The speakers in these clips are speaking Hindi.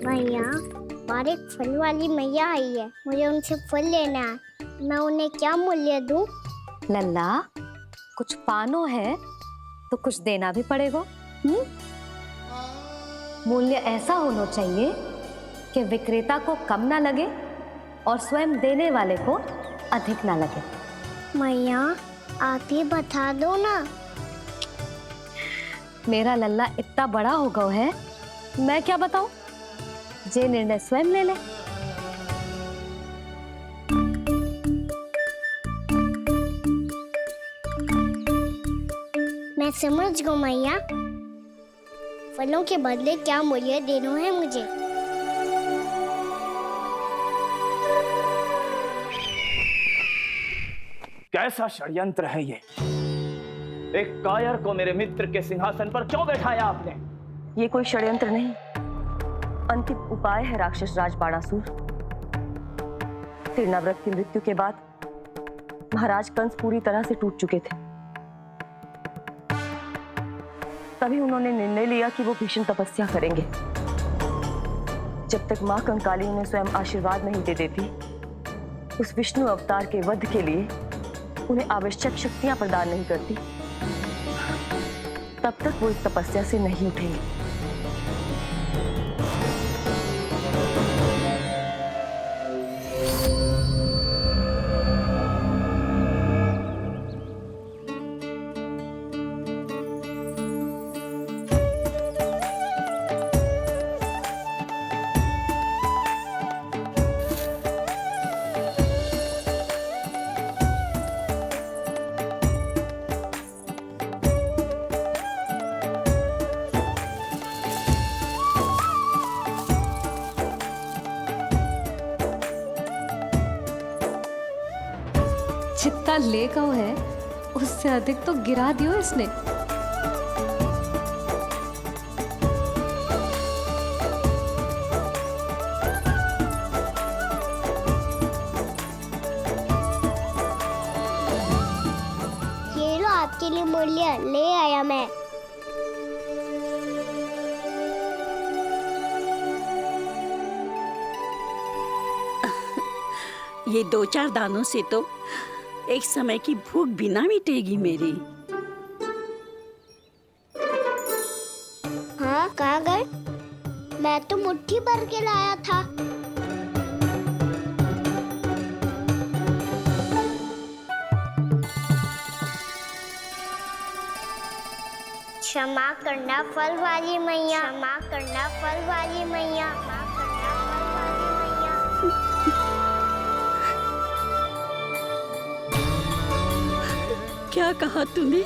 भैया, बाहर एक फल वाली मैया आई है, मुझे उनसे फल लेना है। मैं उन्हें क्या मूल्य दूं? लल्ला, कुछ पानो है तो कुछ देना भी पड़ेगा। मूल्य ऐसा होना चाहिए कि विक्रेता को कम ना लगे और स्वयं देने वाले को अधिक ना लगे। मैया, आप ही बता दो ना। मेरा लल्ला इतना बड़ा हो गया है, मैं क्या बताऊं? जे निर्णय स्वयं ले ले। मैं समझ गई मैया, फलों के बदले क्या मूल्य देना है मुझे। कैसा षड्यंत्र है ये? एक कायर को मेरे मित्र के सिंहासन पर क्यों बैठाया आपने? ये कोई षड्यंत्र नहीं, अंतिम उपाय है राक्षस राज बाणासुर। तीर्णाव्रत की मृत्यु के बाद महाराज कंस पूरी तरह से टूट चुके थे। तभी उन्होंने निर्णय लिया कि वो भीषण तपस्या करेंगे। जब तक मां कंकाली उन्हें स्वयं आशीर्वाद नहीं दे देती, उस विष्णु अवतार के वध के लिए उन्हें आवश्यक शक्तियां प्रदान नहीं करती, तब तक वो इस तपस्या से नहीं उठेंगे। जितना ले गओ है उससे अधिक तो गिरा दियो इसने। ये लो आपके लिए मूल्य, ले आया मैं। ये 2-4 दानों से तो एक समय की भूख भी ना मिटेगी मेरी। हाँ, कहाँ गए? मैं तो मुट्ठी भर के लाया था। क्षमा करना फल वाली मैया, क्षमा करना फल वाली मैया, क्षमा करना फल वाली मैया। क्या कहा तूने?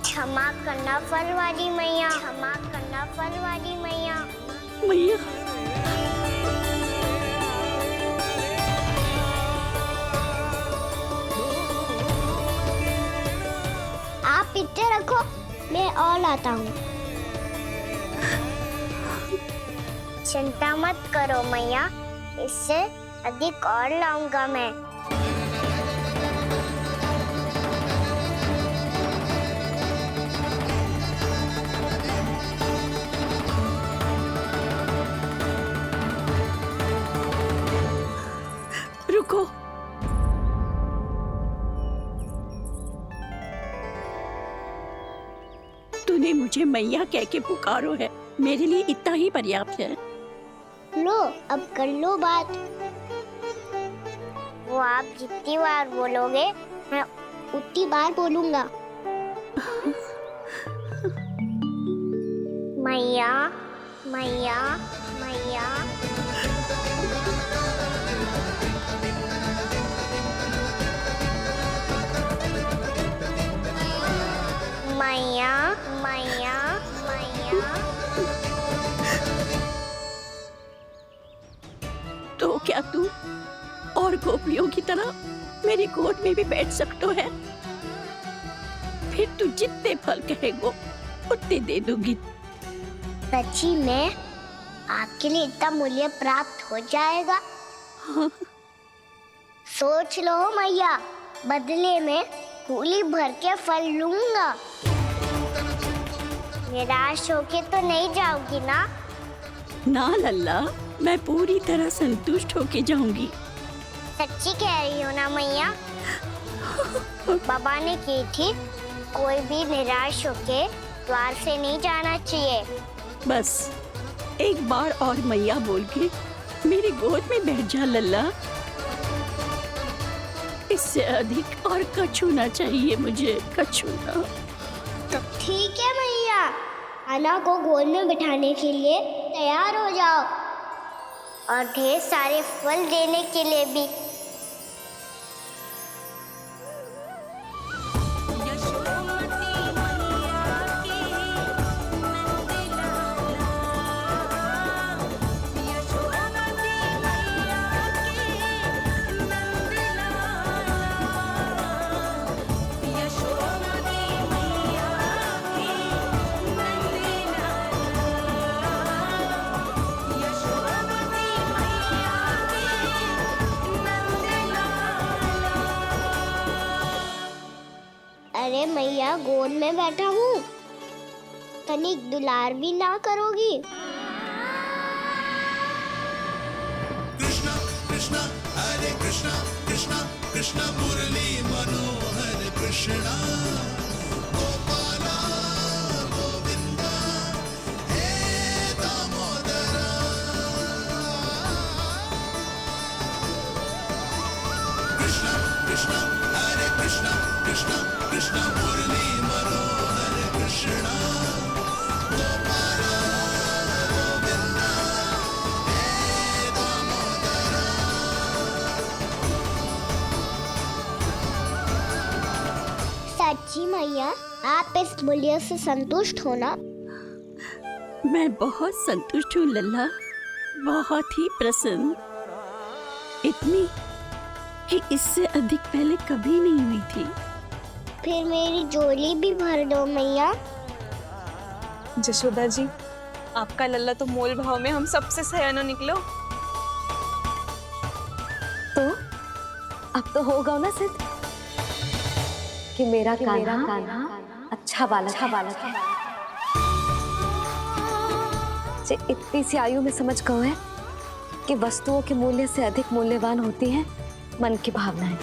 क्षमा करना फल वाली मैया, क्षमा करना फल वाली मैया। मैया, आप इतने रखो, मैं और लाता हूँ। चिंता मत करो मैया, इससे अधिक और लाऊंगा मैं। रुको। तूने मुझे मैया कह के पुकारो है, मेरे लिए इतना ही पर्याप्त है। लो, अब कर लो बात। वो आप जितनी बार बोलोगे, मैं उतनी बार बोलूंगा। मैया, मैया, मैया। मैया, मैया, मैया। तो क्या तू और गोपियों की तरह मेरी गोद में भी बैठ सकते है? फिर तू जितने फल कहेगो उतने दे दूंगी। सच्ची में आपके लिए इतना मूल्य प्राप्त हो जाएगा? हाँ। सोच लो मैया, बदले में कूली भर के फल लूंगा। निराश होके तो नहीं जाओगी ना? ना लल्ला, मैं पूरी तरह संतुष्ट होके जाऊंगी। सच्ची कह रही हो ना मैया? बाबा ने की थी, कोई भी निराश होके द्वार से नहीं जाना चाहिए। बस एक बार और मैया बोल के मेरी गोद में बैठ जा लल्ला। इससे अधिक और कछु ना चाहिए मुझे, कछु ना। तो ठीक है मैया, अन्ना को गोद में बिठाने के लिए तैयार हो जाओ और ढेर सारे फल देने के लिए भी। अरे मैया, गोद में बैठा हूँ, तनिक दुलार भी ना करोगी? कृष्णा कृष्णा हरे कृष्णा कृष्णा कृष्णा मुरली मनोहर कृष्णा गोपाला गोविंदा हे दामोदरा। कृष्णा कृष्णा हरे कृष्णा कृष्णा कृष्णा मुरली मनोहर कृष्णा गोपाला गोविंदा हे दामोदरा। सच्ची मैया, आप इस मूल्य से संतुष्ट हो ना? मैं बहुत संतुष्ट हूँ लल्ला, बहुत ही प्रसन्न। इतनी कि इससे अधिक पहले कभी नहीं हुई थी। फिर मेरी झोली भी भर दो मैया। जशोदा जी, आपका लल्ला तो मोल भाव में हम सबसे सयाना निकलो। तो अब तो होगा ना सिद्ध कि मेरा कान्हा अच्छा बालक है। जे इतनी सी आयु में समझ गए है कि वस्तुओं के मूल्य से अधिक मूल्यवान होती है मन की भावनाएं।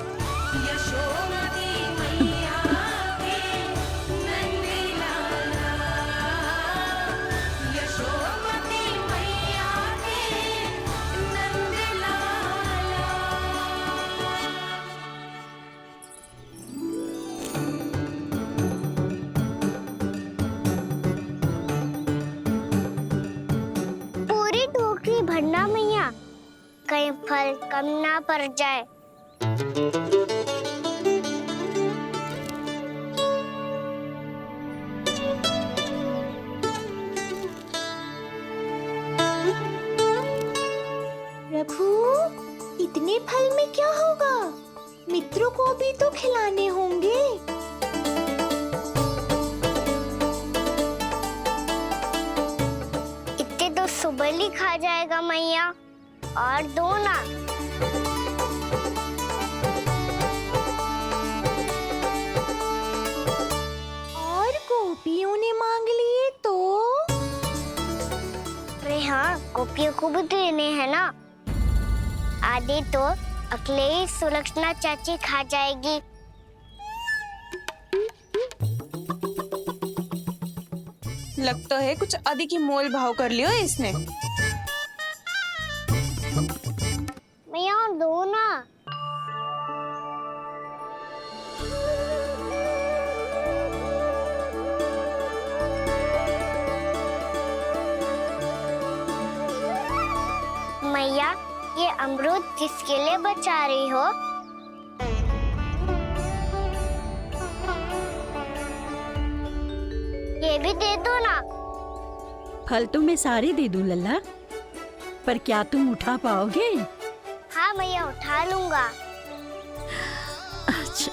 पूरी टोकरी भरना मैया, कहीं फल कम ना पड़ जाए। प्रभु, इतने फल में क्या होगा? मित्रों को भी तो खिलाने होंगे। इतने तो सुबह ही खा जाएगा मैया, और दो ना। और गोपियों ने मांग लिए तो? अरे हाँ, गोपियों को भी देने हैं ना। आधे तो अकेले ही सुलक्षणा चाची खा जाएगी। लगता है कुछ अधिक ही मोल भाव कर लियो इसने। मैया और दो ना। मैया, ये अमरूद किसके लिए बचा रही हो? ये भी दे दो ना। फल तो मैं सारे दे दूं लल्ला, पर क्या तुम उठा पाओगे? हाँ मैया, उठा लूंगा। अच्छा।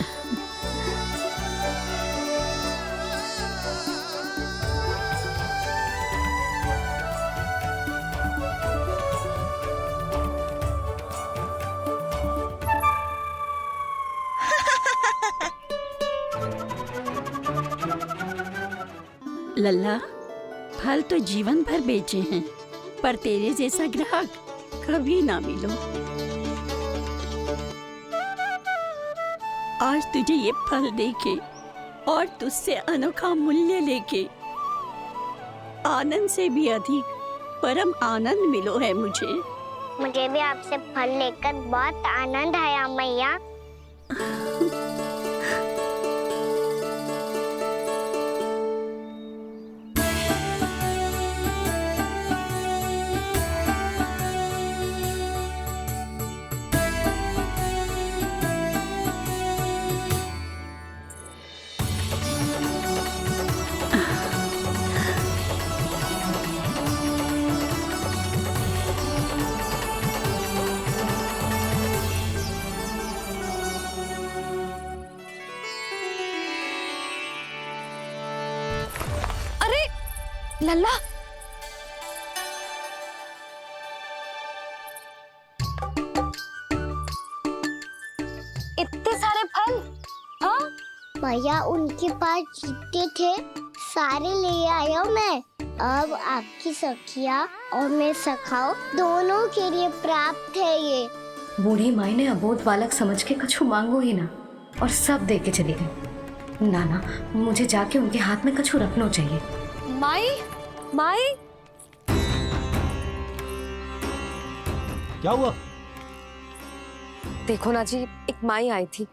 लल्ला, फल तो जीवन भर बेचे हैं, पर तेरे जैसा ग्राहक कभी ना मिलो। आज तुझे ये फल देके और तुझसे अनोखा मूल्य लेके आनंद से भी अधिक परम आनंद मिलो है मुझे। मुझे भी आपसे फल लेकर बहुत आनंद आया मैया। लल्ला, इतने सारे फल? हाँ भैया उनके पास जितने थे सारे ले आया मैं। अब आपकी सखिया और मैं सखाओ दोनों के लिए प्राप्त है ये। बूढ़ी माई ने अबोध बालक समझ के कछु मांगो ही ना और सब दे के चली गई। नाना, मुझे जाके उनके हाथ में कछु रखना चाहिए। माई, माई, क्या हुआ? देखो ना जी, एक माई आई थी,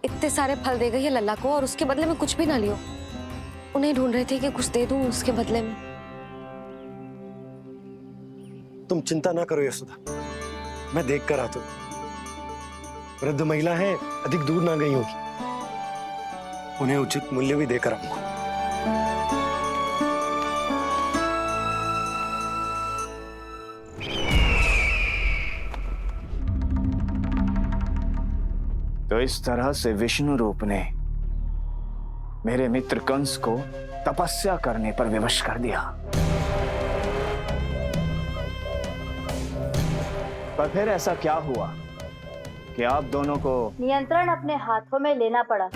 इतने सारे फल दे गई है लल्ला को और उसके बदले में कुछ भी ना लियो। उन्हें ढूंढ रहे थे कि कुछ दे दूं उसके बदले में। तुम चिंता ना करो यशोदा, मैं देख कर आता हूं। वृद्ध महिला है, अधिक दूर ना गई होगी, उन्हें उचित मूल्य भी देकर आऊंगा। तो इस तरह से विष्णु रूप ने मेरे मित्र कंस को तपस्या करने पर विवश कर दिया। पर फिर ऐसा क्या हुआ कि आप दोनों को नियंत्रण अपने हाथों में लेना पड़ा।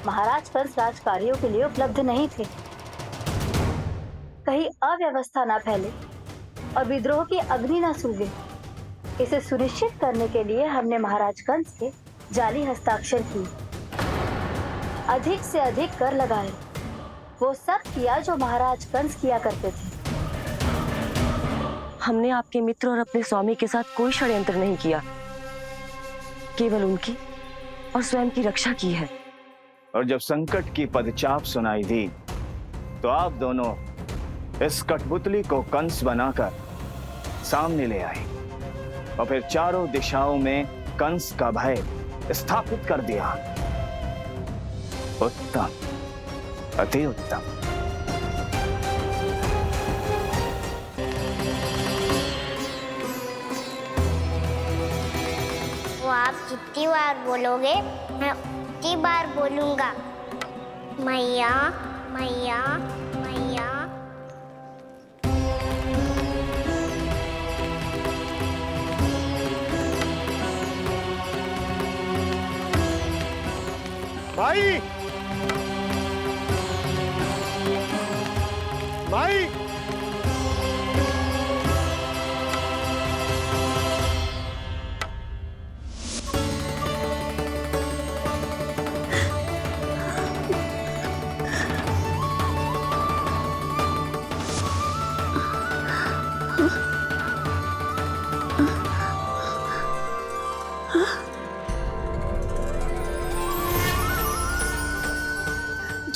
महाराज कंस राजकार्यों के लिए उपलब्ध नहीं थे। कहीं अव्यवस्था ना फैले और विद्रोह की अग्नि ना सूखे, इसे सुनिश्चित करने के लिए हमने महाराज कंस के जाली हस्ताक्षर किए, अधिक से अधिक कर लगाए, वो सब किया जो महाराज कंस किया करते थे। हमने आपके मित्र और अपने स्वामी के साथ कोई षड्यंत्र नहीं किया, केवल उनकी और स्वयं की रक्षा की है। और जब संकट की पदचाप सुनाई दी तो आप दोनों इस कठपुतली को कंस बनाकर सामने ले आए और फिर चारों दिशाओं में कंस का भय स्थापित कर दिया। उत्तम, अति उत्तम। वो आप जितनी बार बोलोगे मैं उतनी बार बोलूंगा। मैया मैया मैया। माई, माई,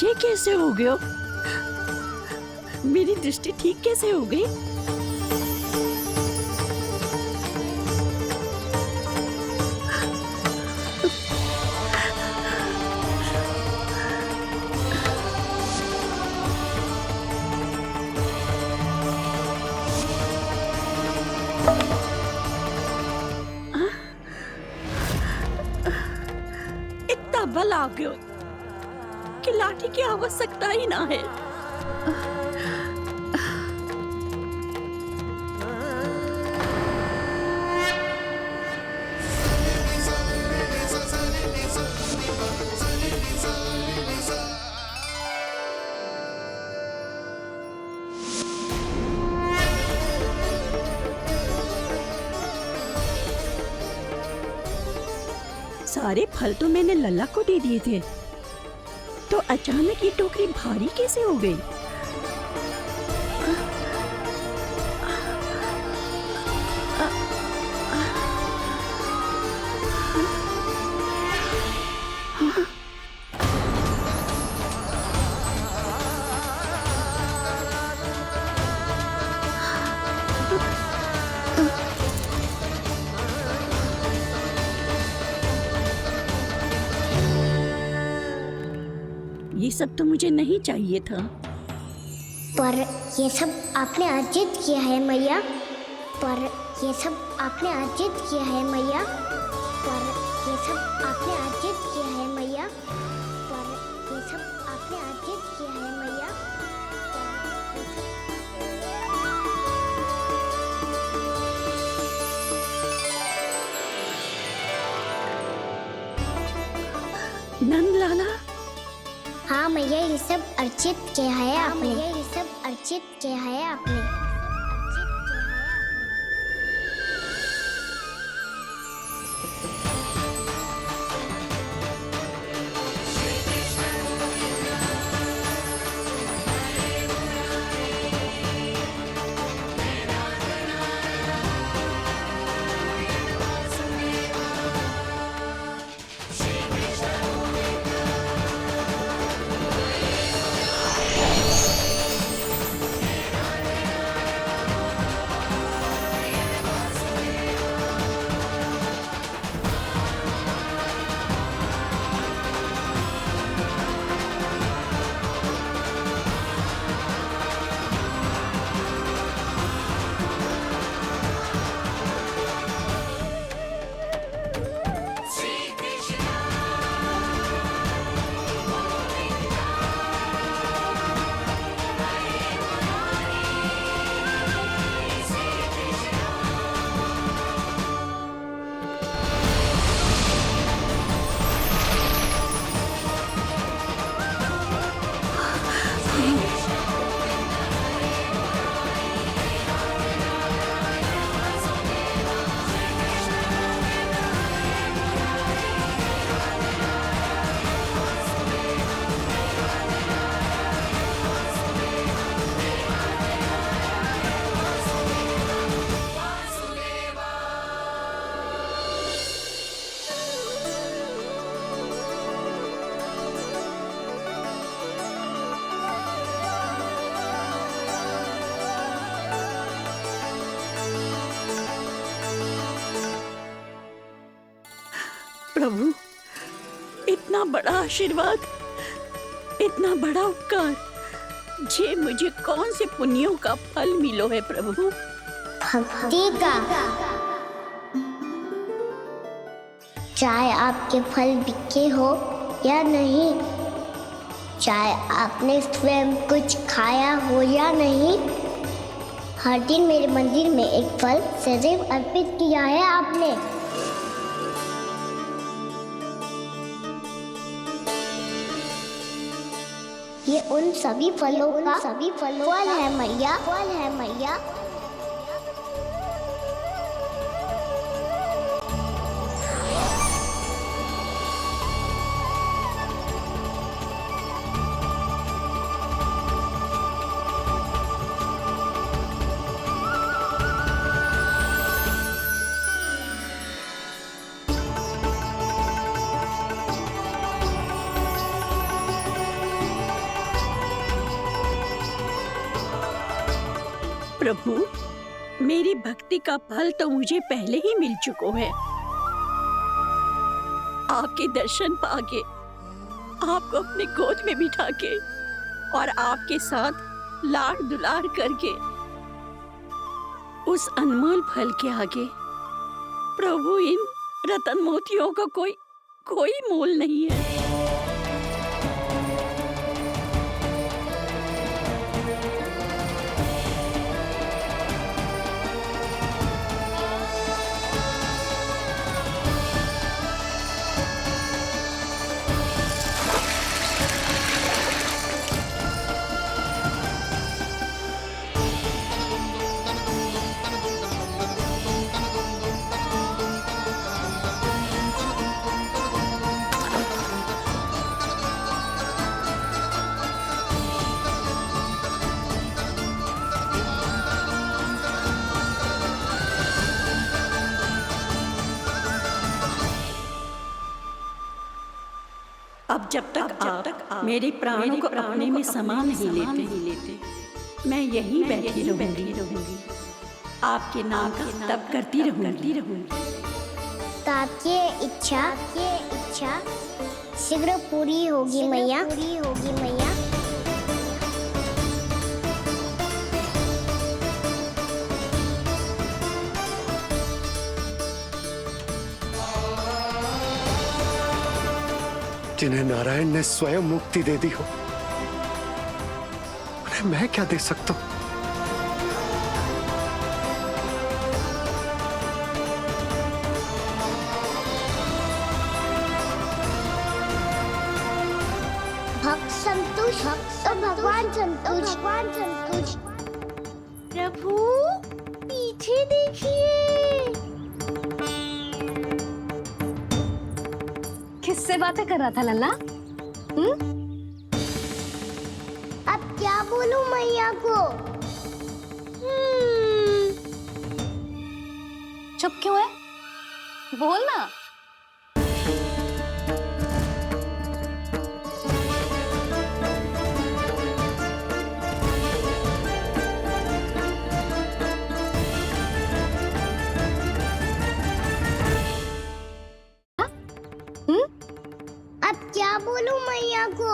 ये कैसे हो गया? मेरी दृष्टि ठीक कैसे हो गई? इतना बल आ गया कि लाठी की आवश्यकता ही ना है। सारे फल तो मैंने लल्ला को दे दिए थे, तो अचानक ये टोकरी भारी कैसे हो गई? ये सब तो मुझे नहीं चाहिए था। पर ये सब आपने अर्जित किया है मैया। पर ये सब आपने अर्जित किया है मैया। पर ये सब आपने अर्जित किया है मैया। पर ये सब आपने अर्जित किया है मैया। नंद लाला, हाँ मैया, ये सब अर्जित किया है आपने। ये सब अर्जित किया है आपने। प्रभु, इतना बड़ा आशीर्वाद, इतना बड़ा उपकार, जे मुझे कौन से पुण्यों का फल मिलो है प्रभु? भक्ति का। चाहे आपके फल बिके हो या नहीं, चाहे आपने स्वयं कुछ खाया हो या नहीं, हर दिन मेरे मंदिर में एक फल सदैव अर्पित किया है आपने। ये उन सभी फलों का फल है मैया। फल है मैया। प्रभु, मेरी भक्ति का फल तो मुझे पहले ही मिल चुका है। आपके दर्शन पाके, आपको अपने गोद में बिठा के और आपके साथ लाड दुलार करके, उस अनमोल फल के आगे प्रभु इन रतन मोतियों का कोई मोल नहीं है। अब जब तक आप मेरे प्राणों को अपने में समा नहीं लेते मैं यहीं बैठी रहूंगी। आपके नाम का तप करती रहूंगी। तो आपकी इच्छा शीघ्र पूरी होगी मैया। जिन्हें नारायण ने स्वयं मुक्ति दे दी हो, उन्हें मैं क्या दे सकता हूं? भक्त संतुष्ट तो भगवान संतुष्ट। प्रभु पीछे देखिए। किससे बातें कर रहा था लल्ला? अब क्या बोलूं मैया को? चुप क्यों है? बोल ना। अब क्या बोलूं मैया को?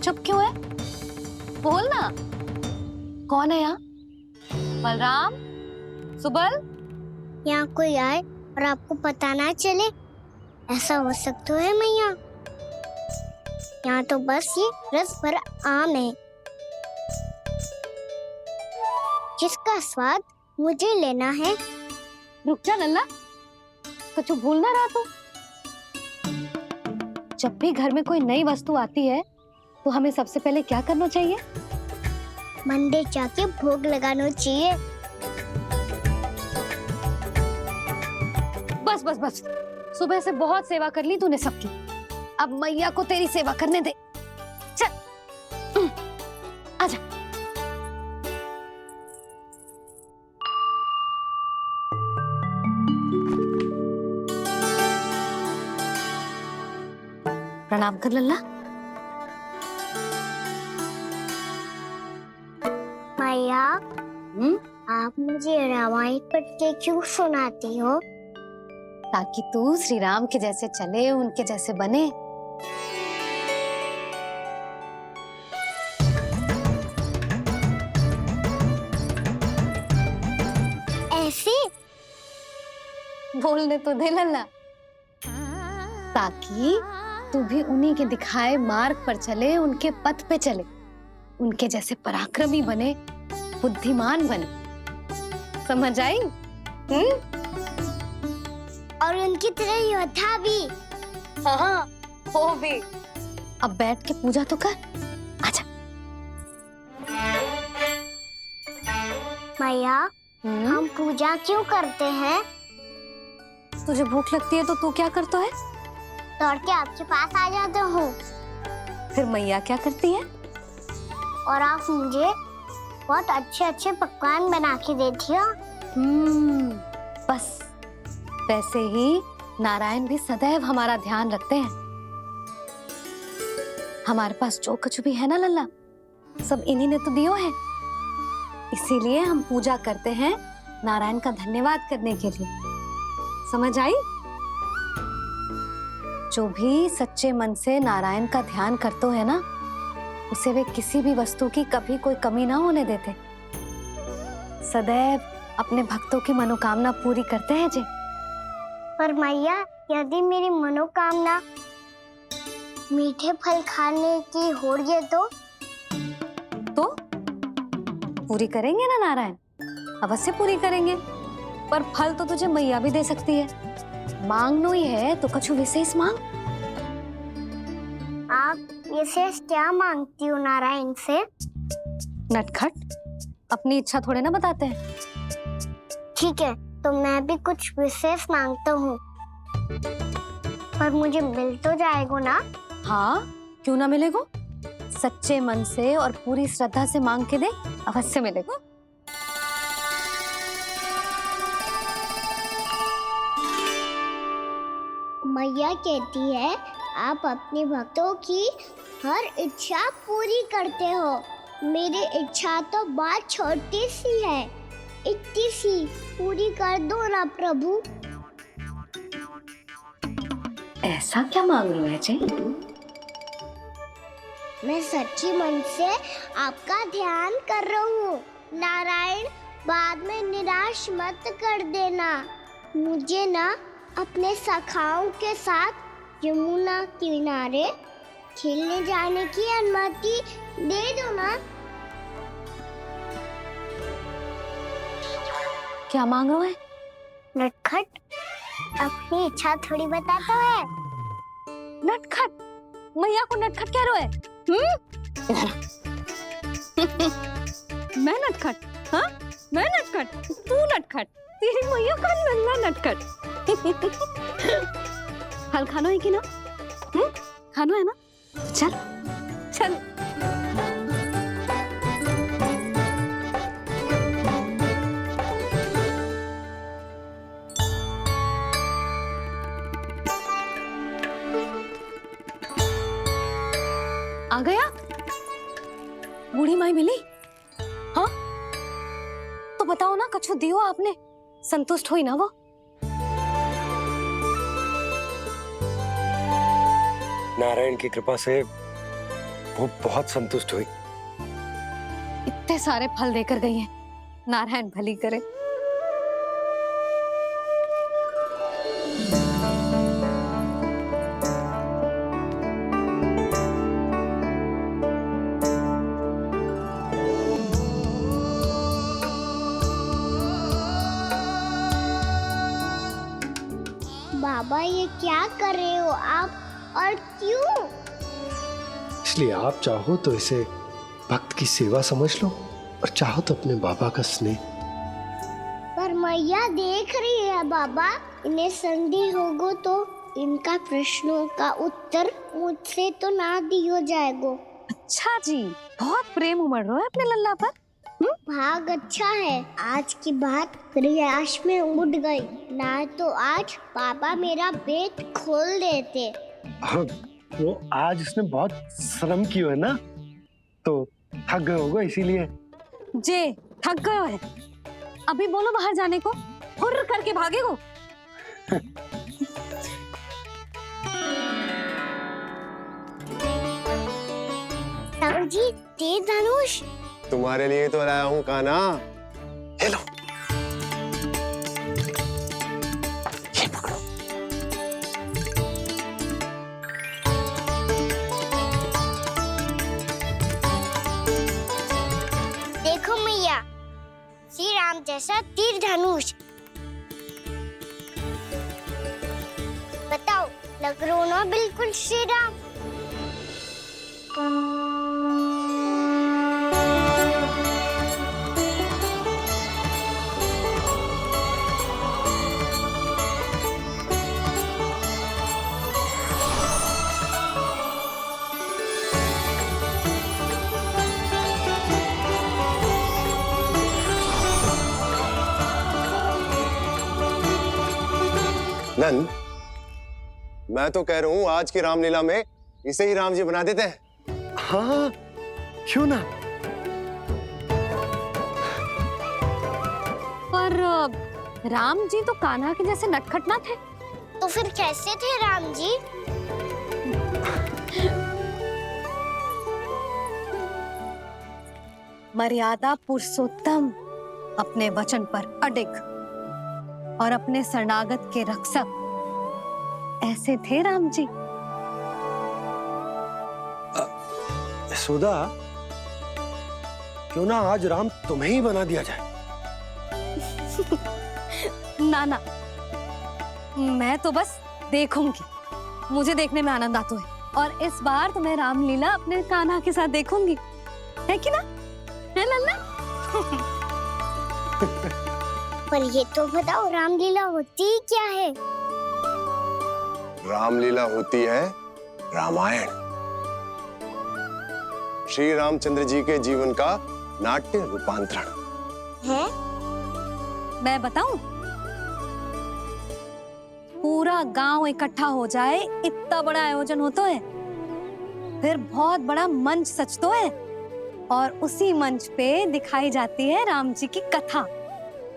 चुप क्यों है? बोल ना। कौन है यहाँ? बलराम, सुबल? यहाँ कोई आए और आपको पता ना चले, ऐसा हो सकता है मैया? यहाँ तो बस ये रस भर आम है जिसका स्वाद मुझे लेना है। रुक जा लल्ला, कुछ भूल ना रहा तू। जब भी घर में कोई नई वस्तु आती है तो हमें सबसे पहले क्या करना चाहिए? मंदिर जाके भोग लगाना चाहिए। बस बस बस, सुबह से बहुत सेवा कर ली तूने सबकी, अब मैया को तेरी सेवा करने दे। चल आजा। प्रणाम कर लल्ला। मैया, आप मुझे रामायण पढ़ के क्यों सुनाती हो? ताकि तू श्री राम के जैसे चले, उनके जैसे बने। ऐसे बोलने तो दे लल्ला, ताकि तू भी उन्हीं के दिखाए मार्ग पर चले, उनके पथ पे चले, उनके जैसे पराक्रमी बने, बुद्धिमान बने। समझ आई? और उनकी तरह योद्धा भी। हाँ, वो भी। अब बैठ के पूजा तो कर। आजा। मैया, हम पूजा क्यों करते हैं? तुझे भूख लगती है तो तू क्या करता है? दौड़ के आपके पास आ जाता हूँ। फिर मैया क्या करती है? और आप मुझे बहुत अच्छे अच्छे पकवान बना के देती हो। बस वैसे ही नारायण भी सदैव हमारा ध्यान रखते हैं। हमारे पास जो कुछ भी है ना लल्ला, सब इन्हीं ने तो दियो है। इसीलिए हम पूजा करते हैं नारायण का धन्यवाद करने के लिए। समझ आई? जो भी सच्चे मन से नारायण का ध्यान करते है ना, उसे वे किसी भी वस्तु की कभी कोई कमी ना होने देते। सदैव अपने भक्तों की मनोकामना पूरी करते हैं जी। पर मैया, यदि मेरी मनोकामना मीठे फल खाने की हो रही तो पूरी करेंगे ना नारायण? अवश्य पूरी करेंगे। पर फल तो तुझे मैया भी दे सकती है। मांगनो ही है तो कुछ विशेष मांग। आप विशेष क्या मांगती हो नारायण से? नटखट, अपनी इच्छा थोड़े ना बताते हैं। ठीक है, तो मैं भी कुछ विशेष मांगता हूँ, पर मुझे मिल तो जाएगा ना? हाँ, क्यों ना मिलेगा? सच्चे मन से और पूरी श्रद्धा से मांग के दे, अवश्य मिलेगा। मैया कहती है आप अपने भक्तों की हर इच्छा पूरी करते हो। मेरी इच्छा तो बहुत छोटी सी है, इतनी सी पूरी कर दो ना प्रभु। ऐसा क्या मांग रहे हो जी? मैं सच्ची मन से आपका ध्यान कर रहा हूँ। नारायण, बाद में निराश मत कर देना। मुझे ना अपने सखाओं के साथ यमुना किनारे खेलने जाने की अनुमति दे दो ना। क्या मांग रहे हो? नटखट, अपनी इच्छा थोड़ी बताता है। नटखट? मैया को नटखट कह रहे हो? मैं नटखट? हाँ, मैं नटखट? तू नटखट? तेरी मैया का नल्ला नटखट। हल खानो है कि ना? खानो है ना? चल चल। आ गया? बूढ़ी माई मिली? हाँ, तो बताओ ना, कछु दियो आपने, संतुष्ट हुई ना वो? नारायण की कृपा से वो बहुत संतुष्ट हुई। इतने सारे फल देकर गई हैं, नारायण भली करे। बाबा, ये क्या कर रहे हो आप, और क्यों? इसलिए आप चाहो तो इसे भक्त की सेवा समझ लो, और चाहो तो अपने बाबा का स्नेह। पर मैया देख रही है बाबा, इन्हें संदेह होगो तो इनका प्रश्नों का उत्तर मुझसे तो ना दियो जाएगो। अच्छा जी, बहुत प्रेम उमड़ रहा है अपने लल्ला पर। भाग अच्छा है, आज की बात प्रयास में उड़ गई, ना तो आज पापा मेरा पेट खोल देते। वो आज उसने बहुत श्रम किया है ना, तो थक गए होगा इसीलिए। जे थक गए है, अभी बोलो बाहर जाने को, हुर्र करके भागेगो। राम जी, तीर धनुष तुम्हारे लिए तो लाया हूँ कान्हा। ले लो। ये पकड़ो। देखो मैया, श्री राम जैसा तीर धनुष। बताओ, लग रहा ना बिल्कुल श्री राम? नंद, मैं तो कह रहा हूँ आज की रामलीला में इसे ही राम जी बना देते हैं। हाँ, क्यों ना? पर राम जी तो कान्हा के जैसे नटखट ना थे। तो फिर कैसे थे राम जी? मर्यादा पुरुषोत्तम, अपने वचन पर अडिग और अपने शरणागत के रक्षक, ऐसे थे राम जी। यशोदा, क्यों ना आज राम तुम्हें ही बना दिया जाए? ना ना, मैं तो बस देखूंगी, मुझे देखने में आनंद आता है, और इस बार तो मैं रामलीला अपने कान्हा के साथ देखूंगी, है कि ना? है लल्ला? पर ये तो बताओ, रामलीला होती क्या है? रामलीला होती है रामायण, श्री रामचंद्र जी के जीवन का नाट्य रूपांतरण है। मैं बताऊं? पूरा गांव इकट्ठा हो जाए, इतना बड़ा आयोजन होता है, फिर बहुत बड़ा मंच सजतो है और उसी मंच पे दिखाई जाती है राम जी की कथा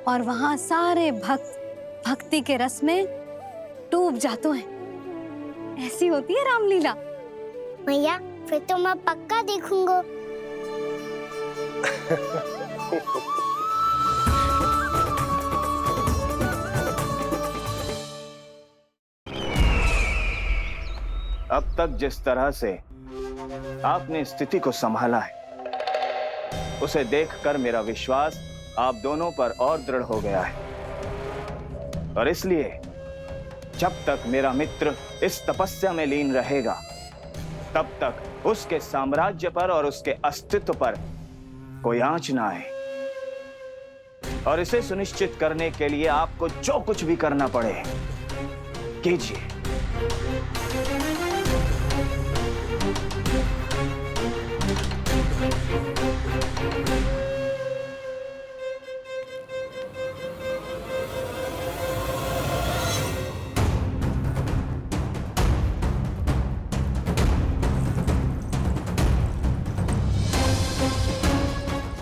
और वहां सारे भक्त भक्ति के रस में डूब जाते हैं। ऐसी होती है रामलीला। मैया फिर तो मैं पक्का देखूंगा। अब तक जिस तरह से आपने स्थिति को संभाला है, उसे देखकर मेरा विश्वास आप दोनों पर और दृढ़ हो गया है। और इसलिए जब तक मेरा मित्र इस तपस्या में लीन रहेगा, तब तक उसके साम्राज्य पर और उसके अस्तित्व पर कोई आंच ना आए। और इसे सुनिश्चित करने के लिए आपको जो कुछ भी करना पड़े कीजिए।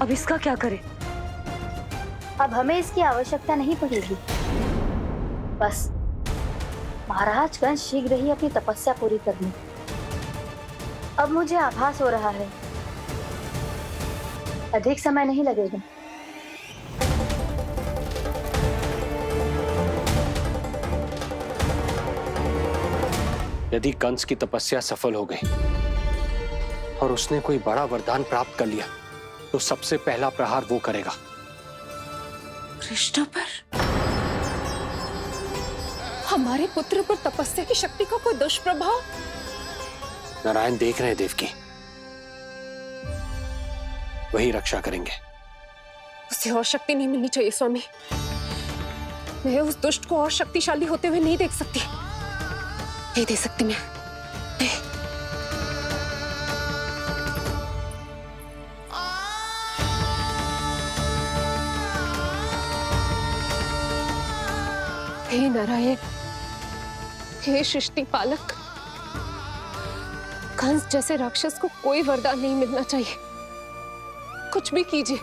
अब इसका क्या करें? अब हमें इसकी आवश्यकता नहीं पड़ेगी। बस महाराजगंज शीघ्र ही अपनी तपस्या पूरी कर लें। अब मुझे आभास हो रहा है अधिक समय नहीं लगेगा। यदि कंस की तपस्या सफल हो गई और उसने कोई बड़ा वरदान प्राप्त कर लिया, तो सबसे पहला प्रहार वो करेगा। कृष्ण पर, हमारे पुत्र पर तपस्या की शक्ति का कोई दुष्प्रभाव? नारायण देख रहे हैं देवकी, वही रक्षा करेंगे। उसे और शक्ति नहीं मिलनी चाहिए स्वामी। मैं उस दुष्ट को और शक्तिशाली होते हुए नहीं देख सकती, नहीं दे सकती मैं। हे नारायण, हे सृष्टि पालक, कंस जैसे राक्षस को कोई वरदान नहीं मिलना चाहिए। कुछ भी कीजिए,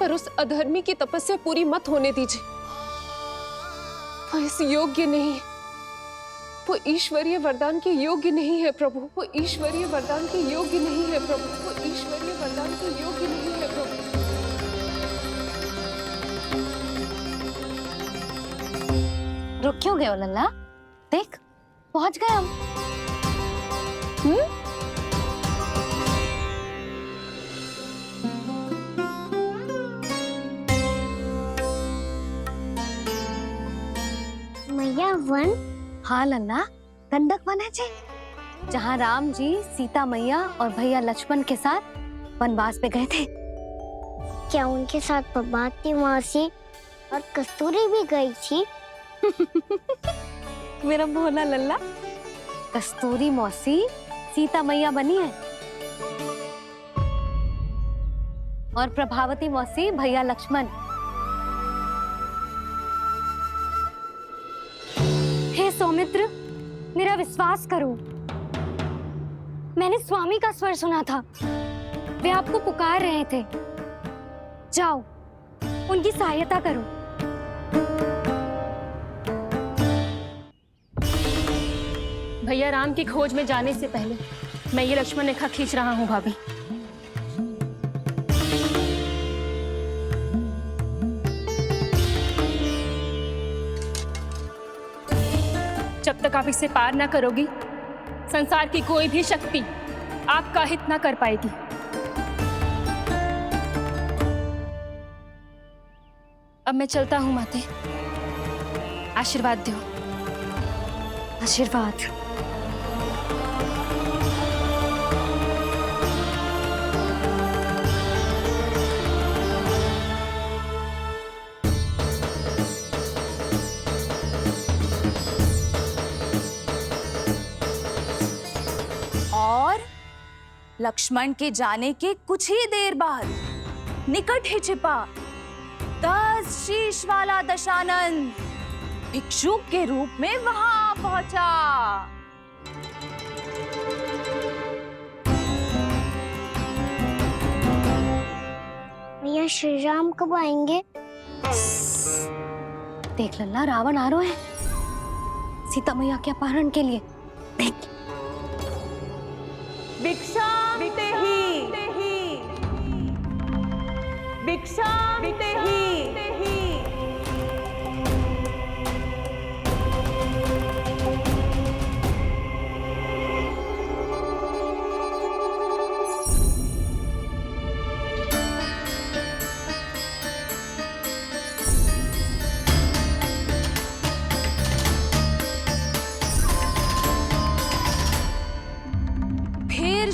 पर उस अधर्मी की तपस्या पूरी मत होने दीजिए। वो इस योग्य नहीं है, वो ईश्वरीय वरदान के योग्य नहीं है प्रभु। वो ईश्वरीय वरदान के योग्य नहीं है प्रभु। वो ईश्वरीय वरदान के योग्य नहीं है प्रभु। रुक क्यों गए हो लल्ला? देख पहुंच गए हम। मैया वन? हाँ लल्ला, गंडक वन है जी, जहाँ राम जी सीता मैया और भैया लक्ष्मण के साथ वनवास पे गए थे। क्या उनके साथ प्रभाती मौसी और कस्तूरी भी गई थी? मेरा भोला लल्ला, कस्तूरी मौसी सीता मैया बनी है और प्रभावती मौसी भैया लक्ष्मण। हे सौमित्र, मेरा विश्वास करो, मैंने स्वामी का स्वर सुना था। वे आपको पुकार रहे थे। जाओ, उनकी सहायता करो। भैया राम की खोज में जाने से पहले मैं ये लक्ष्मण रेखा खींच रहा हूँ भाभी। जब तक आप इसे पार ना करोगी, संसार की कोई भी शक्ति आपका हित ना कर पाएगी। अब मैं चलता हूँ माते, आशीर्वाद दो। आशीर्वाद। और लक्ष्मण के जाने के कुछ ही देर बाद निकट ही छिपा 10 शीश वाला दशानन भिक्षुक के रूप में वहां पहुंचा। मैया श्री राम कब आएंगे? देख लल्ला, रावण आ रहा है सीता मैया के अपहरण के लिए। देख। भिक्षा देहि, भिक्षा देहि।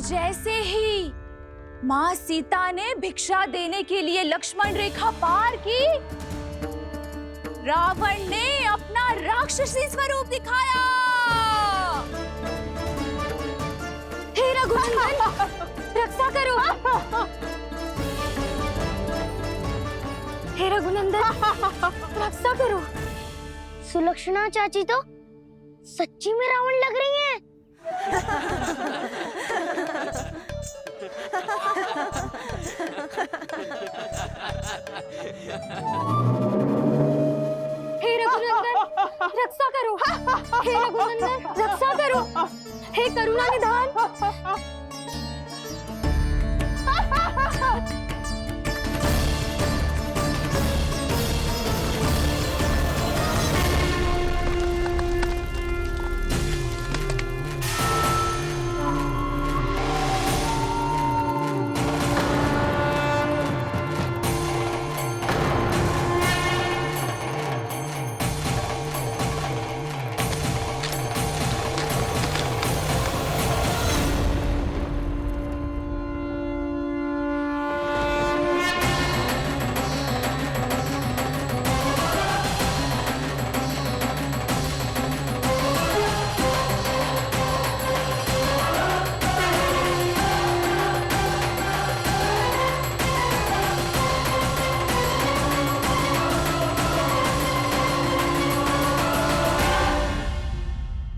जैसे ही मां सीता ने भिक्षा देने के लिए लक्ष्मण रेखा पार की, रावण ने अपना राक्षसी स्वरूप दिखाया। हे रघुनंदन, रक्षा करो। हे रघुनंदन, रक्षा करो। सुलक्षणा चाची तो सच्ची में रावण लग रही हैं। हे रघुनंदन, रक्षा करो। हे रघुनंदन, रक्षा करो। हे करुणा निधान।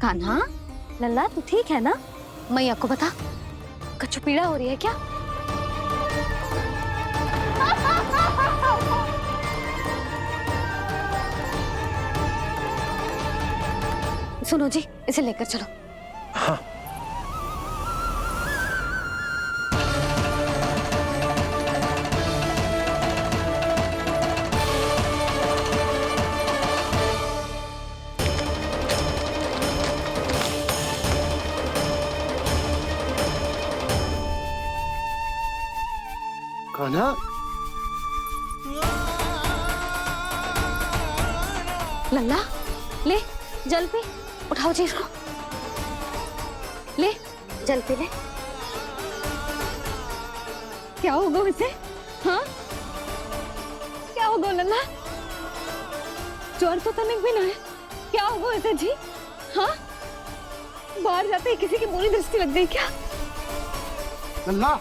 कान्हा, लल्ला तू ठीक है ना? मैया को बता, कछु पीड़ा हो रही है क्या? सुनो जी, इसे लेकर चलो। हाँ। कान्हा, लल्ला ले जल पी, उठाओ जी इसको, ले जल पी ले। क्या होगा इसे? हाँ क्या होगा लल्ला? ज्वर तो तनिक भी ना है, क्या होगा इसे जी? हाँ बाहर जाते ही किसी की बुरी दृष्टि लग गई क्या? लल्ला,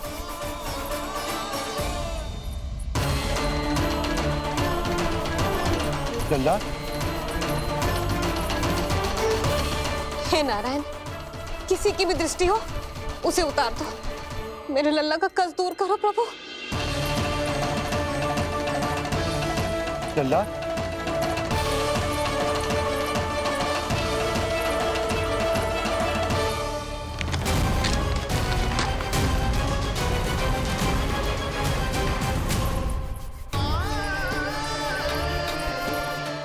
लल्ला, हे नारायण, किसी की भी दृष्टि हो उसे उतार दो। मेरे लल्ला का कष्ट दूर करो प्रभु। लल्ला,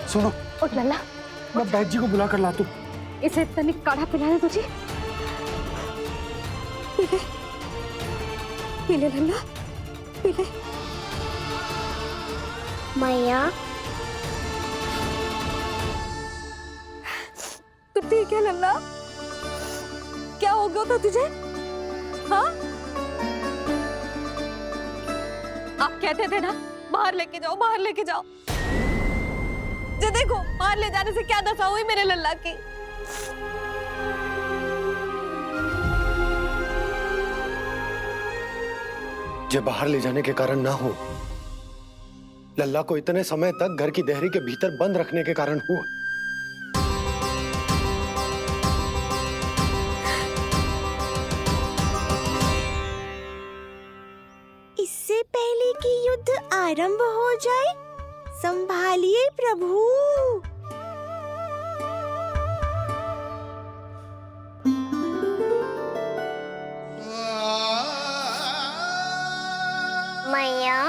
सुनो, उठ लल्ला, मैं बैद जी को बुला कर लाता हूँ। इसे तनिक काढ़ा पिलाना तुझे। पी ले, पी ले लल्ला, पी ले। मैया तू ठीक है लल्ला? क्या हो गया था तुझे? हाँ आप कहते थे ना बाहर लेके जाओ, बाहर लेके जाओ। जे देखो बाहर ले जाने से क्या दशा हुई मेरे लल्ला की। जो बाहर ले जाने के कारण ना हो, लल्ला को इतने समय तक घर की देहरी के भीतर बंद रखने के कारण हुआ। पहले कि युद्ध आरंभ हो जाए। संभालिए प्रभु। मैया,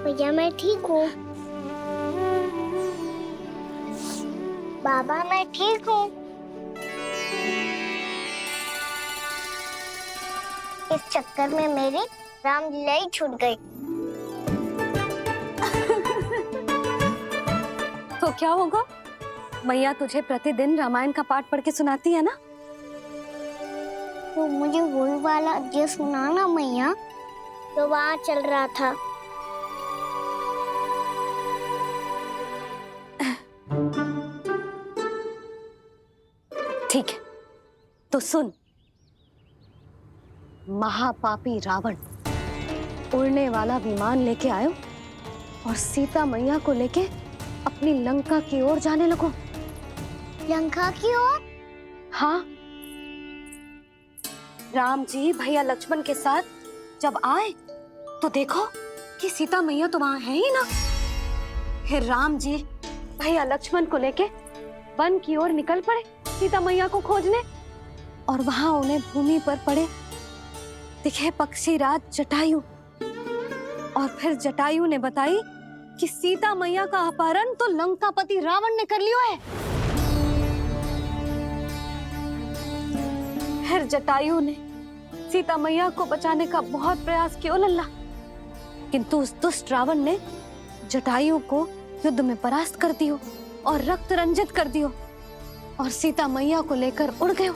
भैया मैं ठीक हूँ। बाबा मैं ठीक हूँ। इस चक्कर में मेरी रामलीला ही छूट गई। तो क्या होगा? मैया तुझे प्रतिदिन रामायण का पाठ पढ़ के सुनाती है ना? तो मुझे वही वाला अध्याय सुनाना मैया, तो वहाँ चल रहा था। ठीक है, तो सुन। महापापी रावण उड़ने वाला विमान लेके आयो और सीता मैया को लेके अपनी लंका की ओर जाने लगो। लंका की ओर? हाँ, राम जी भैया लक्ष्मण के साथ जब आए तो देखो कि सीता मैया तो वहां है ही ना। फिर राम जी भैया लक्ष्मण को लेके वन की ओर निकल पड़े सीता मैया को खोजने, और वहां उन्हें भूमि पर पड़े दिखे पक्षी राज जटायु। और फिर जटायु ने बताई कि सीता मैया का अपहरण तो लंकापति रावण ने कर लियो है। फिर जटायु ने सीता मैया को बचाने का बहुत प्रयास किया लल्ला, किंतु उस दुष्ट रावण ने जटायु को युद्ध में परास्त कर दियो और रक्त रंजित कर दियो और सीता मैया को लेकर उड़ गयो।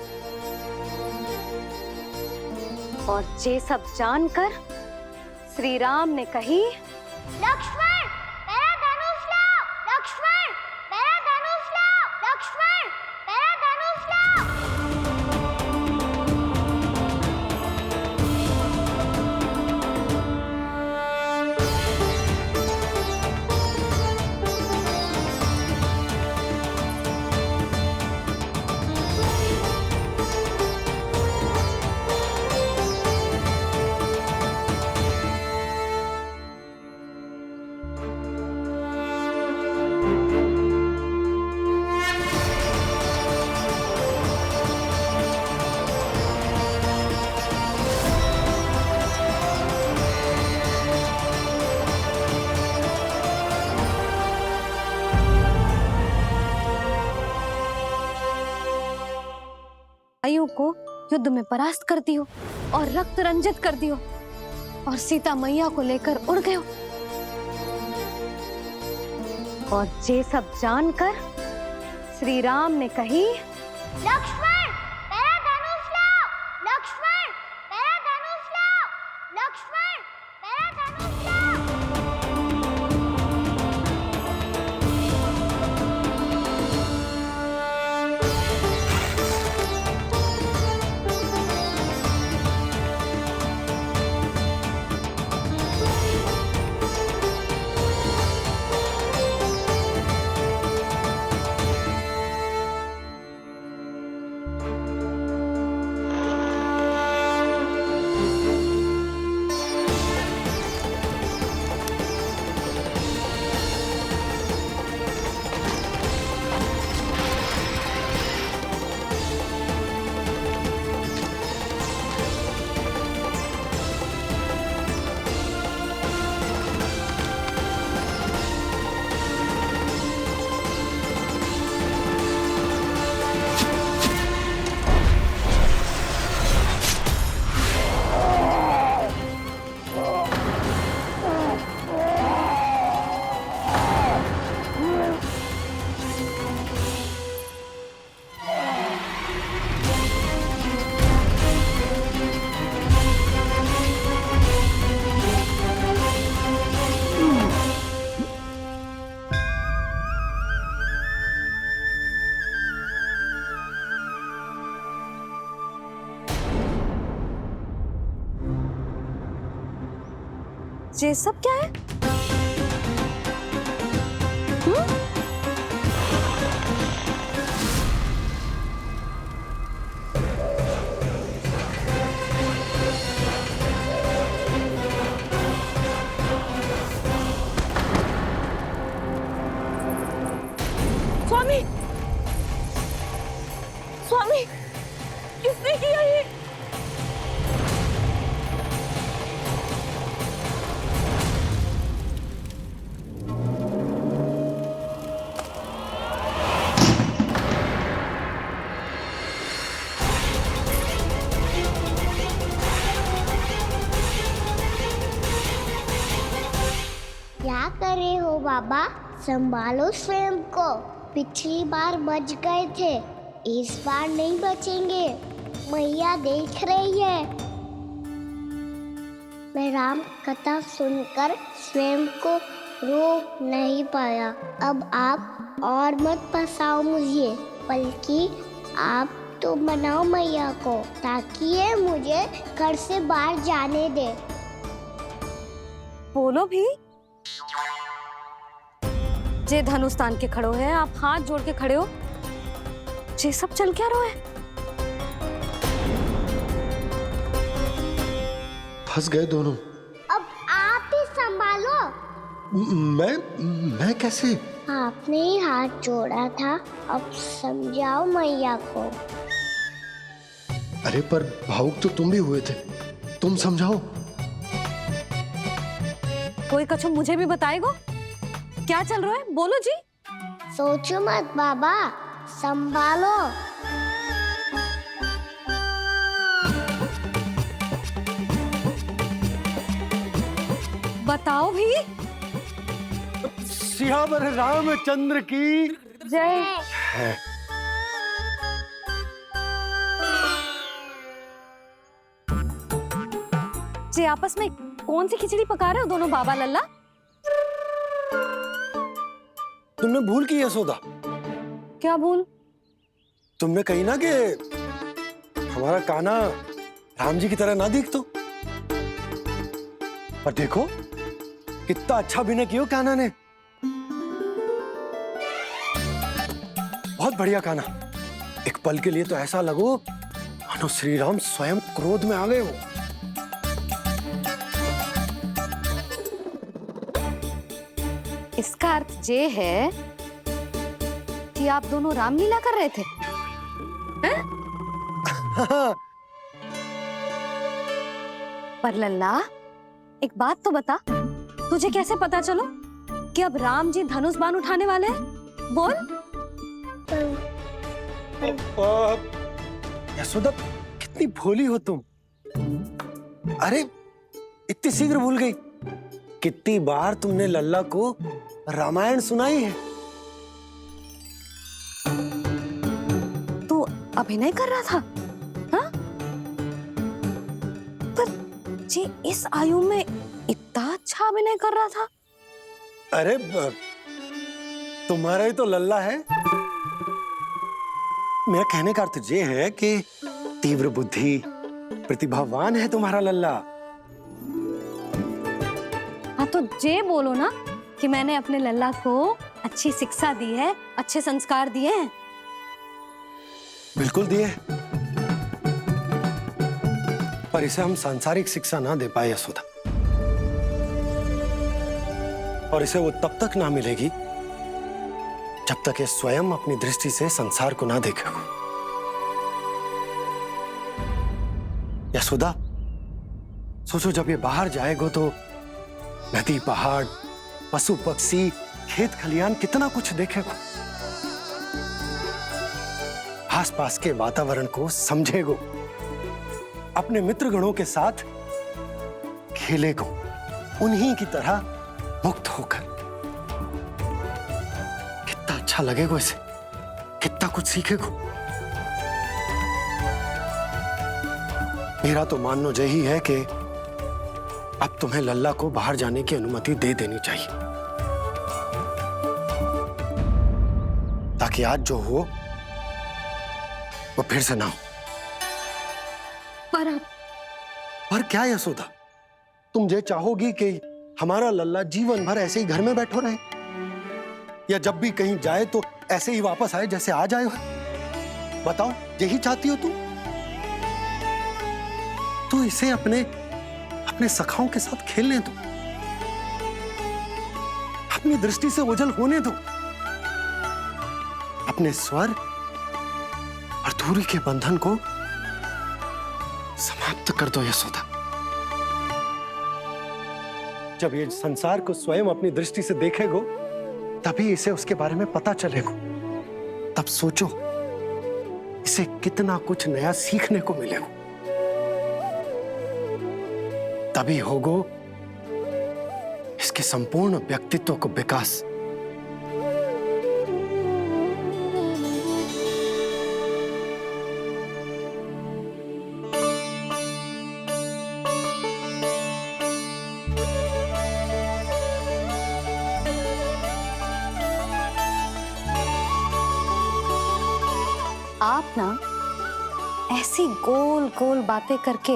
और ये सब जानकर श्री राम ने कही, लक्ष्मण मेरा धनुष लाओ, लक्ष्मण मेरा धनुष लाओ, लक्ष्मण मेरा धनुष लाओ। जटायु को युद्ध में परास्त कर दियो और रक्त रंजित कर दियो और सीता मैया को लेकर उड़ गयो। और ये सब जानकर श्री राम ने कही, लक्ष्मण मेरा धनुष लाओ, लक्ष्मण मेरा धनुष लाओ, लक्ष्मण मेरा धनुष लाओ। ये सब क्या है? स्वामी, स्वामी, किसने किया ये? क्या कर रहे हो बाबा? संभालो स्वयं को। पिछली बार बच गए थे, इस बार नहीं बचेंगे। मैया देख रही है। मैं राम कथा सुनकर स्वयं को रोक नहीं पाया। अब आप और मत फंसाओ मुझे, बल्कि आप तो मनाओ मैया को, ताकि ये मुझे घर से बाहर जाने दे। बोलो भी। जे धनुष तान के खड़ो है, आप हाथ जोड़ के खड़े हो। ये सब चल क्या रहा है? फंस गए दोनों। अब आप ही संभालो। मैं कैसे? आपने ही हाथ जोड़ा था, अब समझाओ मैया को। अरे पर भावुक तो तुम भी हुए थे, तुम समझाओ। कोई कछु मुझे भी बताएगो? क्या चल रहा है? बोलो जी। सोचो मत बाबा, संभालो। बताओ भी। सियावर रामचंद्र की जय। जी आपस में कौन सी खिचड़ी पका रहे हो दोनों बाबा लल्ला? तुमने भूल की यशोदा। क्या भूल? तुमने कही ना कि हमारा कान्हा राम जी की तरह ना दिख तो। पर देखो कितना अच्छा अभिनय किया कान्हा ने। बहुत बढ़िया कान्हा। एक पल के लिए तो ऐसा लगो मानो श्री राम स्वयं क्रोध में आ गए हो। इसका अर्थ ये है कि आप दोनों रामलीला कर रहे थे, हैं? पर लल्ला एक बात तो बता, तुझे कैसे पता चलो कि अब राम जी धनुष बाण उठाने वाले हैं? बोल। यशोदा कितनी भोली हो तुम। अरे इतनी शीघ्र भूल गई। कितनी बार तुमने लल्ला को रामायण सुनाई है। तू अभिनय कर रहा था, हाँ? पर जी इस आयु में इतना अच्छा अभिनय कर रहा था। अरे तुम्हारा ही तो लल्ला है। मेरा कहने का अर्थ ये है कि तीव्र बुद्धि, प्रतिभावान है तुम्हारा लल्ला। हाँ तो ये बोलो ना कि मैंने अपने लल्ला को अच्छी शिक्षा दी है, अच्छे संस्कार दिए हैं। बिल्कुल दिए, पर इसे हम सांसारिक शिक्षा ना दे पाए यशोदा। और इसे वो तब तक ना मिलेगी जब तक ये स्वयं अपनी दृष्टि से संसार को ना देखेगा। यशोदा सोचो, जब ये बाहर जाएगा तो नदी, पहाड़, पशु पक्षी, खेत खलियान कितना कुछ देखेगा। आसपास के वातावरण को समझेगो, अपने मित्रगणों के साथ खेलेगो, उन्हीं की तरह मुक्त होकर। कितना अच्छा लगेगा इसे, कितना कुछ सीखेगो। मेरा तो मानना यही है कि अब तुम्हें लल्ला को बाहर जाने की अनुमति दे देनी चाहिए, ताकि आज जो हो वो फिर से ना हो। पर क्या यशोदा, तुम ये चाहोगी कि हमारा लल्ला जीवन भर ऐसे ही घर में बैठो रहे, या जब भी कहीं जाए तो ऐसे ही वापस आए जैसे आज आए हो? बताओ, यही चाहती हो तुम? तो इसे अपने अपने सखाओं के साथ खेलने दो, अपनी दृष्टि से ओझल होने दो, अपने स्वर और दूरी के बंधन को समाप्त कर दो यशोदा। जब ये संसार को स्वयं अपनी दृष्टि से देखेगो, तभी इसे उसके बारे में पता चलेगा। तब सोचो, इसे कितना कुछ नया सीखने को मिलेगा। तभी होगो इसके संपूर्ण व्यक्तित्व को विकास। आप ना ऐसी गोल गोल बातें करके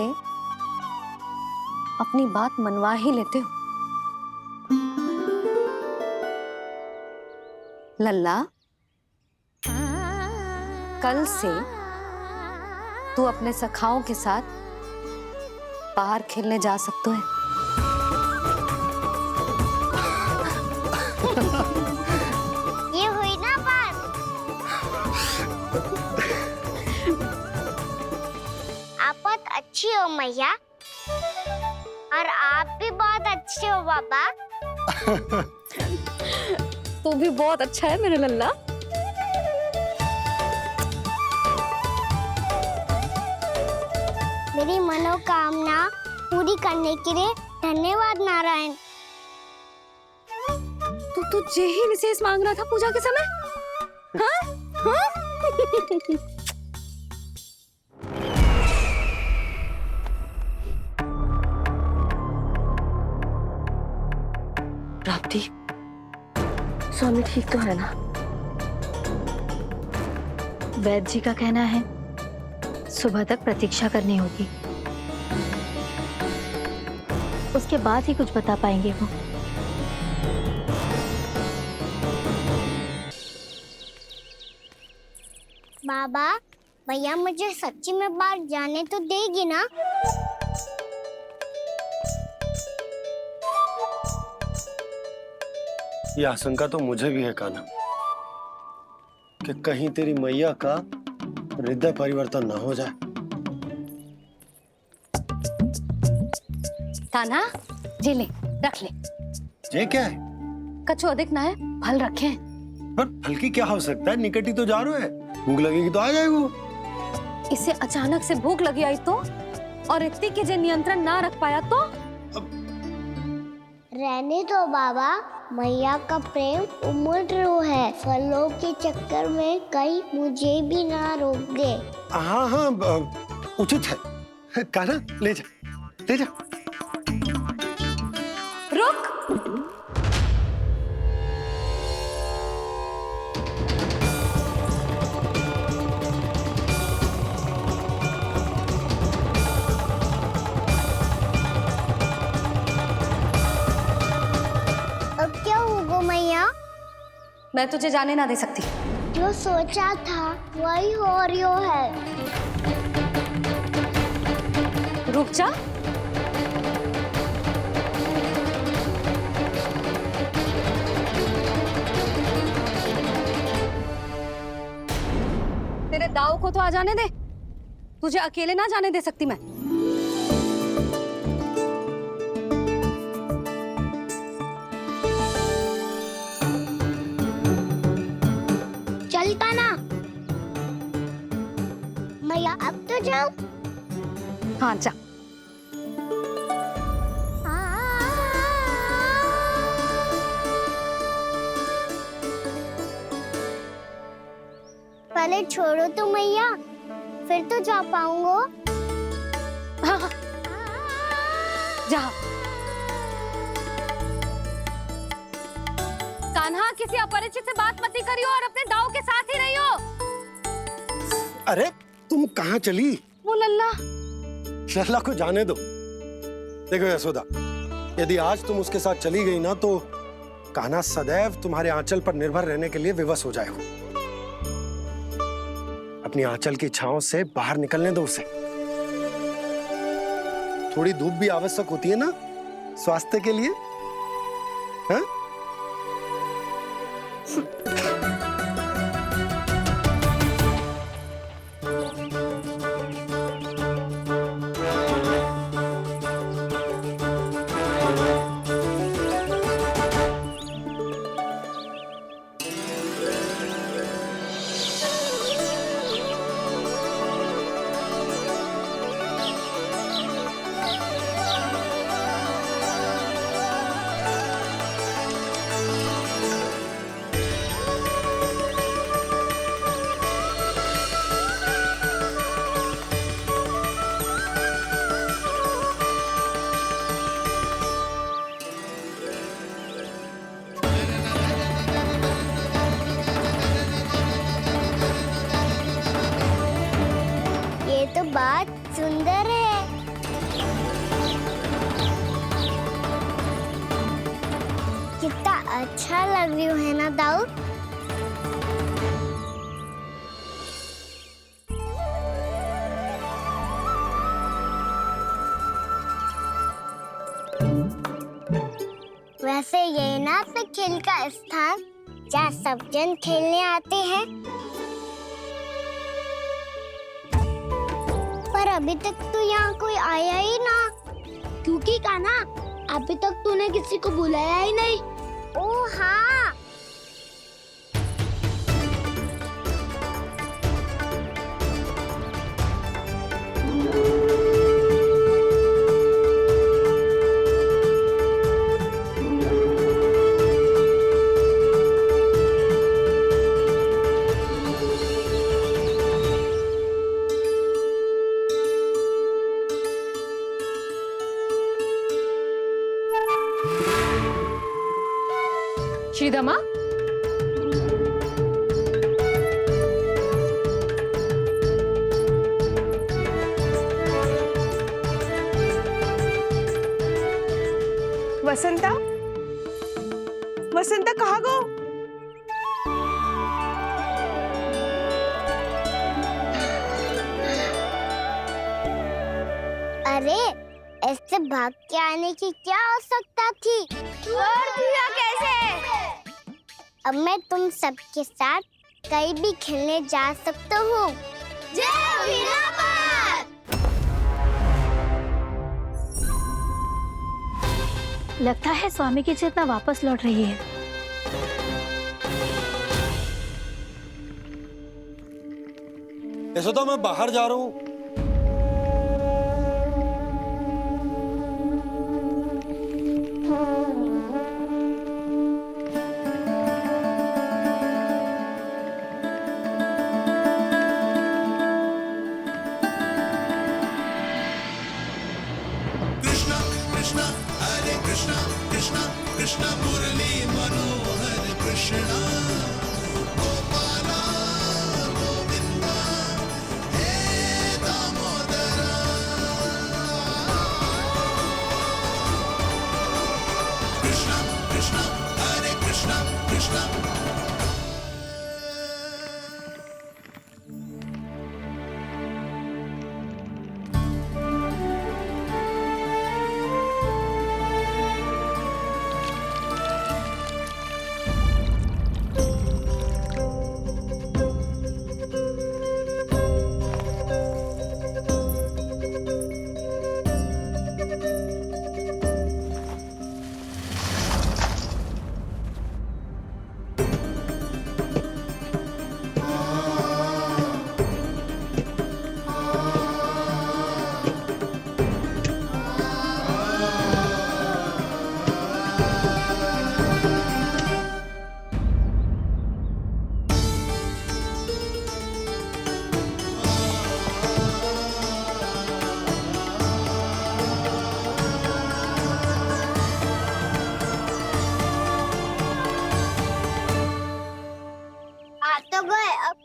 अपनी बात मनवा ही लेते हो। लल्ला, कल से तू अपने सखाओं के साथ बाहर खेलने जा सकते है। ये हुई ना बात। आप बहुत अच्छी हो मैया, और आप भी बहुत अच्छे हो बाबा। तू भी बहुत अच्छा है मेरे लल्ला। मेरी मनोकामना पूरी करने के लिए धन्यवाद नारायण। तो तू यही विशेष मांग रहा था पूजा के समय? हाँ? हाँ? प्राप्ति, स्वामी ठीक तो है ना? वैद्य जी का कहना है सुबह तक प्रतीक्षा करनी होगी, उसके बाद ही कुछ बता पाएंगे वो। बाबा, भैया मुझे सच्ची में बाहर जाने तो देगी ना? ये आशंका तो मुझे भी है कान्हा, कि कहीं तेरी मैया का हृदय परिवर्तन ना हो जाए। कान्हा, जी ले, रख ले। ये क्या है? कछु अधिक ना है, फल रखे हैं। पर फल की क्या हो सकता है? निकट ही तो जा रहे हैं, भूख लगेगी तो आ जाएगा। इसे अचानक से भूख लगी आई तो, और इतनी के जे नियंत्रण ना रख पाया तो? रहने दो बाबा, मैया का प्रेम उमड़ है। फलों के चक्कर में कहीं मुझे भी ना रोक दे। हाँ हाँ, उचित है। कान्हा, ले जा, ले जा। रुक। अब क्या होगा मैया? मैं तुझे जाने ना दे सकती। जो सोचा था वही हो रही है। रुक जा। तेरे दाव को तो आ जाने दे, तुझे अकेले ना जाने दे सकती मैं। चलता ना मैया, अब तो जाओ। हाँ जा। पहले छोड़ो तो मैया, फिर तो जा पाऊंगा। हाँ, हाँ। जा। कान्हा, किसी अपरिचित से बात मत करियो और अपने दाव के साथ ही रहियो। अरे तुम कहाँ चली? वो लल्ला। लल्ला को जाने दो। देखो यशोदा, यदि आज तुम उसके साथ चली गई ना तो कान्हा सदैव तुम्हारे आंचल पर निर्भर रहने के लिए विवश हो जाएगा। अपनी आंचल की छांव से बाहर निकलने दो उसे। थोड़ी धूप भी आवश्यक होती है ना स्वास्थ्य के लिए, हाँ? ये तो बात सुंदर है। कितना अच्छा लग रही है ना दाऊ। वैसे ये ना तो खेल का स्थान जहाँ सब जन खेलने आते हैं, पर अभी तक तो यहाँ कोई आया ही ना। क्योंकि कान्हा अभी तक तूने किसी को बुलाया ही नहीं। ओ हाँ, श्रीदमा, वसंता, वसंता कहाँ गो? अरे ऐसे भाग के आने की क्या आवश्यकता थी? और दिया कैसे? अब मैं तुम सबके साथ कहीं भी खेलने जा सकता हूँ। जय वीरापाल! लगता है स्वामी की चेतना वापस लौट रही है। ऐसा तो मैं बाहर जा रहा हूँ। कृष्ण कृष्ण हरे कृष्ण कृष्ण कृष्ण मुरली मनोहर कृष्ण गोपाला गोविंदा हे दामोदरा। कृष्ण कृष्ण हरे कृष्ण कृष्ण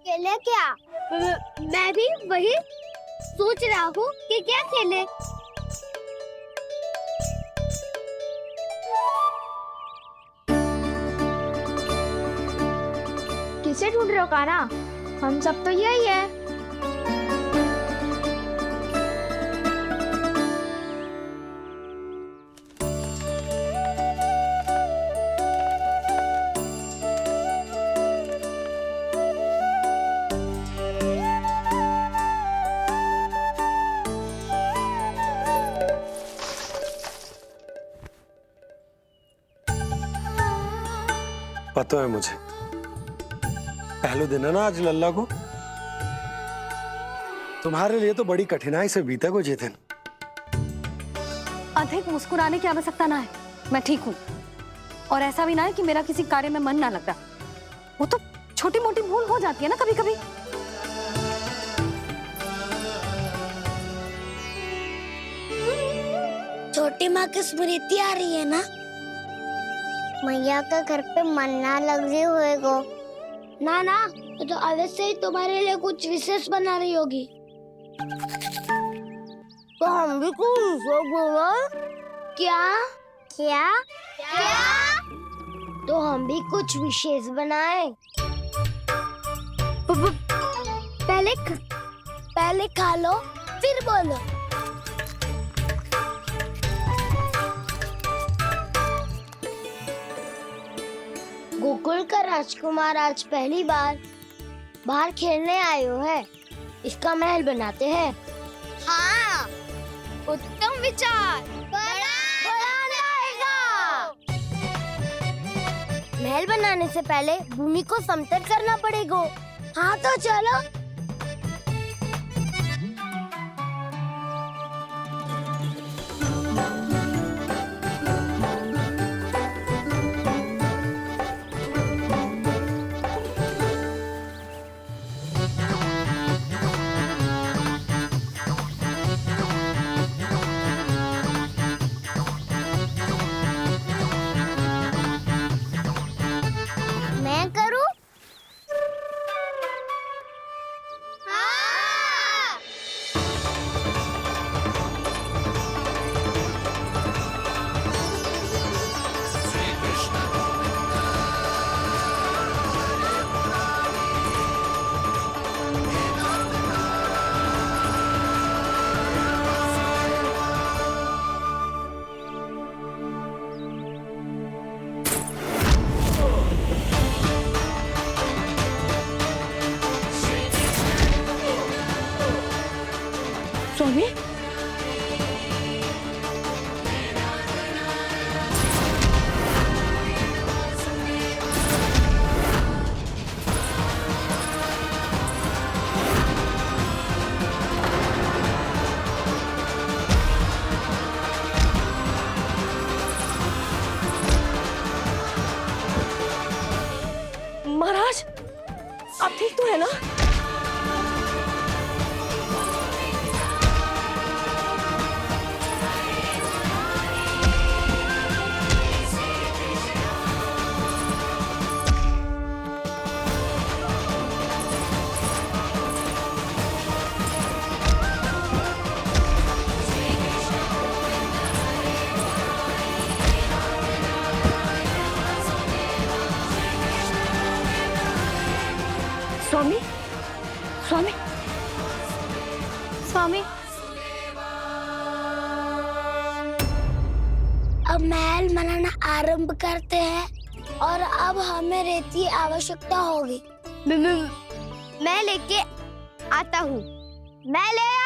खेले क्या? मैं भी वही सोच रहा हूँ कि क्या खेले। से ढूंढ रहे हो काना? हम सब तो यही है। पता है मुझे, पहले दिन है ना आज लल्ला को। तुम्हारे लिए तो बड़ी कठिनाई से बीता को ये दिन। अधिक मुस्कुराने की आवश्यकता ना है, मैं ठीक हूँ। और ऐसा भी ना है कि मेरा किसी कार्य में मन ना लगता। वो तो छोटी मोटी भूल हो जाती है ना कभी कभी। छोटी माँ की स्मृति आ रही है ना? मैया का घर पे मन ना लग रही होएगो। ना ना, तो अवश्य ही तुम्हारे लिए कुछ विशेष बना रही होगी। तो हम भी कुछ विशेष बोलो। क्या क्या क्या? तो हम भी कुछ विशेष बनाए। पहले खा लो फिर बोलो। गोकुल का राजकुमार आज पहली बार बाहर खेलने आए हो है। इसका महल बनाते हैं। हाँ, उत्तम विचार। बनाना आएगा। महल बनाने से पहले भूमि को समतल करना पड़ेगा। हाँ तो चलो। मैं करूं? हाँ। स्वामी, महाराज, आप ठीक तो है ना? स्वामी, स्वामी, स्वामी, अब महल बनाना आरंभ करते हैं और अब हमें रेत की आवश्यकता होगी। मैं लेके आता हूँ। मैं ले